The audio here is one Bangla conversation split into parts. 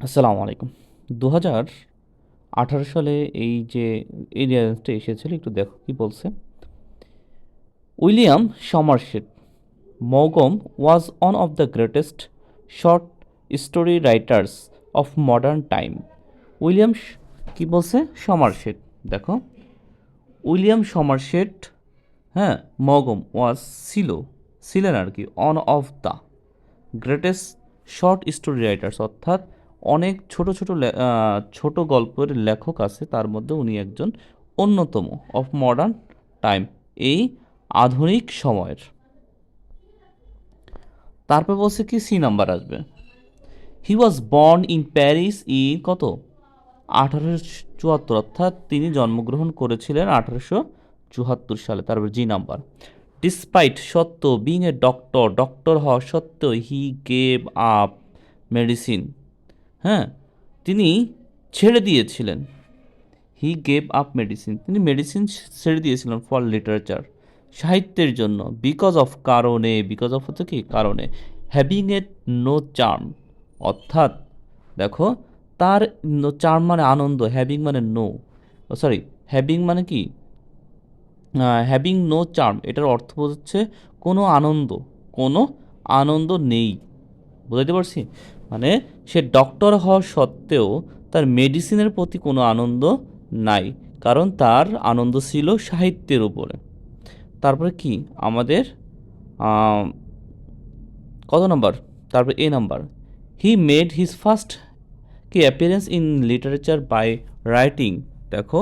আসসালামু আলাইকুম। 2018 সালে এই যে এলিয়েন্সটা এসেছিল, একটু দেখো কি বলছে। উইলিয়াম সমারসেট মৌগম was one of the greatest short story writers of modern time. William কি বলছে? সমারসেট। দেখো, উইলিয়াম সমারসেট, হ্যাঁ, মৌগম ওয়াজ ছিলেন আর কি one of the greatest short story writers, অর্থাৎ অনেক ছোট গল্পের লেখক আছে, তার মধ্যে উনি একজন অন্যতম, অফ মডার্ন টাইম, এই আধুনিক সময়ের। তারপর বলছে কি সি নাম্বার আসবে। He was born in Paris in কত? 1874, অর্থাৎ তিনি জন্মগ্রহণ করেছিলেন 1874 সালে। তারপর জি নাম্বার। ডিসপাইট, সত্ত্বেও, বিং এ ডক্টর হওয়া সত্ত্বেও, হি গেভ আপ মেডিসিন, হ্যাঁ, তিনি ছেড়ে দিয়েছিলেন। হি গেভ আপ মেডিসিন, তিনি মেডিসিন ছেড়ে দিয়েছিলেন ফর লিটারেচার, সাহিত্যের জন্য। বিকজ অফ, কারণে, বিকজ অফ হচ্ছে কি কারণে। হ্যাভিং এ নো চার্ম, অর্থাৎ দেখো, তার চার্ম মানে আনন্দ, হ্যাভিং মানে নো, সরি, হ্যাভিং মানে কি, হ্যাভিং নো চার্ম, এটার অর্থ হচ্ছে কোনো আনন্দ নেই। বুঝাইতে পারছি? মানে সে ডক্টর হওয়া সত্ত্বেও তার মেডিসিনের প্রতি কোনো আনন্দ নাই, কারণ তার আনন্দ ছিল সাহিত্যের উপরে। তারপরে কি আমাদের আম, কত নাম্বার? তারপরে A number. He made his first কি appearance in literature by writing, দেখো,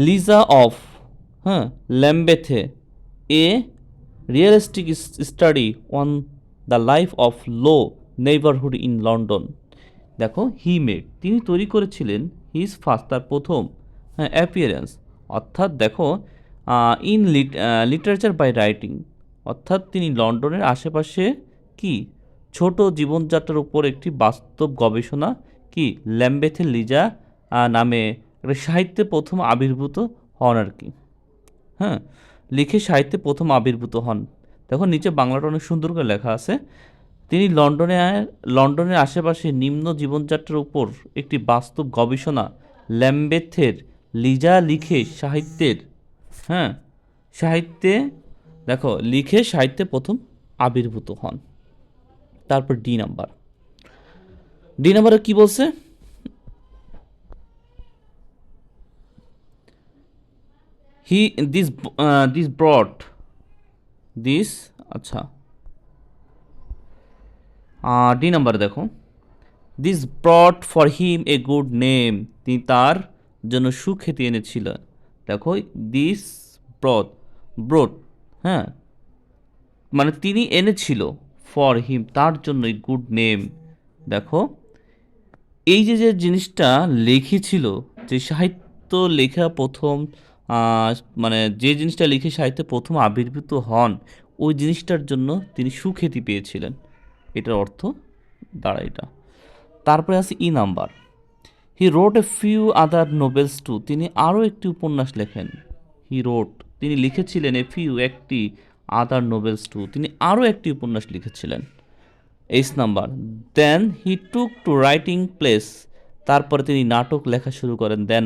লিজা অফ, হ্যাঁ, ল্যাম্বেথে, a realistic study on the life of low neighbourhood in London. দেখো, হি মেড, তিনি তৈরি করেছিলেন, হিজ ফার্স্ট, তার প্রথম, হ্যাঁ, অ্যাপিয়ারেন্স, অর্থাৎ দেখো, ইন লিটারেচার বাই রাইটিং, অর্থাৎ তিনি লন্ডনের আশেপাশে কি ছোট জীবনযাত্রার উপর একটি বাস্তব গবেষণা, কি ল্যাম্বেথের লিজা নামে একটা সাহিত্যে প্রথম আবির্ভূত হন আর কি, হ্যাঁ, লিখে সাহিত্যে প্রথম আবির্ভূত হন। দেখো নিচে বাংলাটা অনেক সুন্দর করে লেখা আছে। তিনি লন্ডনের আশেপাশে নিম্ন জীবনযাত্রার উপর একটি বাস্তব গবেষণা ল্যাম্বেথের লিজা লিখে সাহিত্যের, হ্যাঁ, সাহিত্যে, দেখো, লিখে সাহিত্যে প্রথম আবির্ভূত হন। তারপর ডি নাম্বার। ডি নাম্বারে কি বলছে? হি দিস ব্রড দিস, আচ্ছা, ডি নাম্বার দেখো, this ব্রট for him a good name, তিনি তার জন্য সুখ্যাতি এনেছিল। দেখো, দিস ব্রট, ব্রট, হ্যাঁ, মানে তিনি এনেছিল, ফর হিম, তার জন্য, গুড নেম। দেখো, এই যে যে জিনিসটা লিখেছিল, যে সাহিত্য লেখা প্রথম, আহ, মানে যে জিনিসটা লিখে সাহিত্যে প্রথম আবির্ভূত হন, ওই জিনিসটার জন্য তিনি সুখ্যাতি পেয়েছিলেন, এটার অর্থ দাঁড়ায় এটা। তারপরে আছে E number. He wrote a few other novels too, তিনি আরও একটি উপন্যাস লেখেন। হি রোট, তিনি লিখেছিলেন, এ ফিউ, একটি, আদার নোবেলস টু, তিনি আরও একটি উপন্যাস লিখেছিলেন। H number. Then he took to writing plays, তারপরে তিনি নাটক লেখা শুরু করেন। দেন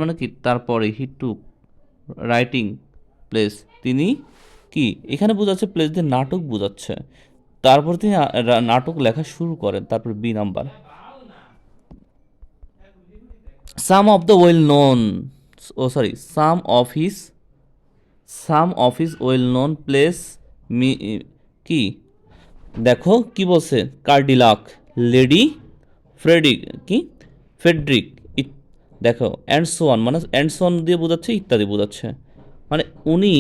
মানে কি, তারপরে হি টুক রাইটিং প্লেস, তিনি কি এখানে বোঝাচ্ছে প্লেস দিয়ে নাটক বোঝাচ্ছে। তারপর তিনি নাটক লেখা শুরু করেন। তারপর B number. Some of the well known, oh sorry, some of his well known place, মি, কি, দেখো কি বলছে, কার্ডিলাক, লেডি ফ্রেডিক, কি ফেডরিক, দেখো অ্যান্ডসোয়ান, মানে অ্যান্ডসোয়ান দিয়ে বোঝাচ্ছে, ইত্যাদি বোঝাচ্ছে, মানে উনি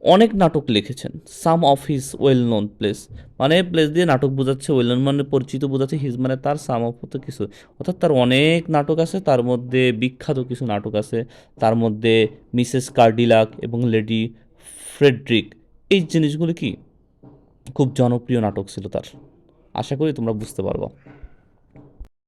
অনেক নাটক লিখেছেন। Some of his well known plays, মানে প্লেস দিয়ে নাটক বোঝাচ্ছে, ওয়েল নোন মানে পরিচিত বোঝাচ্ছে, হিজ মানে তার, সাম অফ তো কিছু, অর্থাৎ তার অনেক নাটক আছে, তার মধ্যে বিখ্যাত কিছু নাটক আছে, তার মধ্যে মিসেস কার্ডিলাক এবং লেডি ফ্রেডরিক, এই জিনিসগুলো কি খুব জনপ্রিয় নাটক ছিল তার। আশা করি তোমরা বুঝতে পারবো।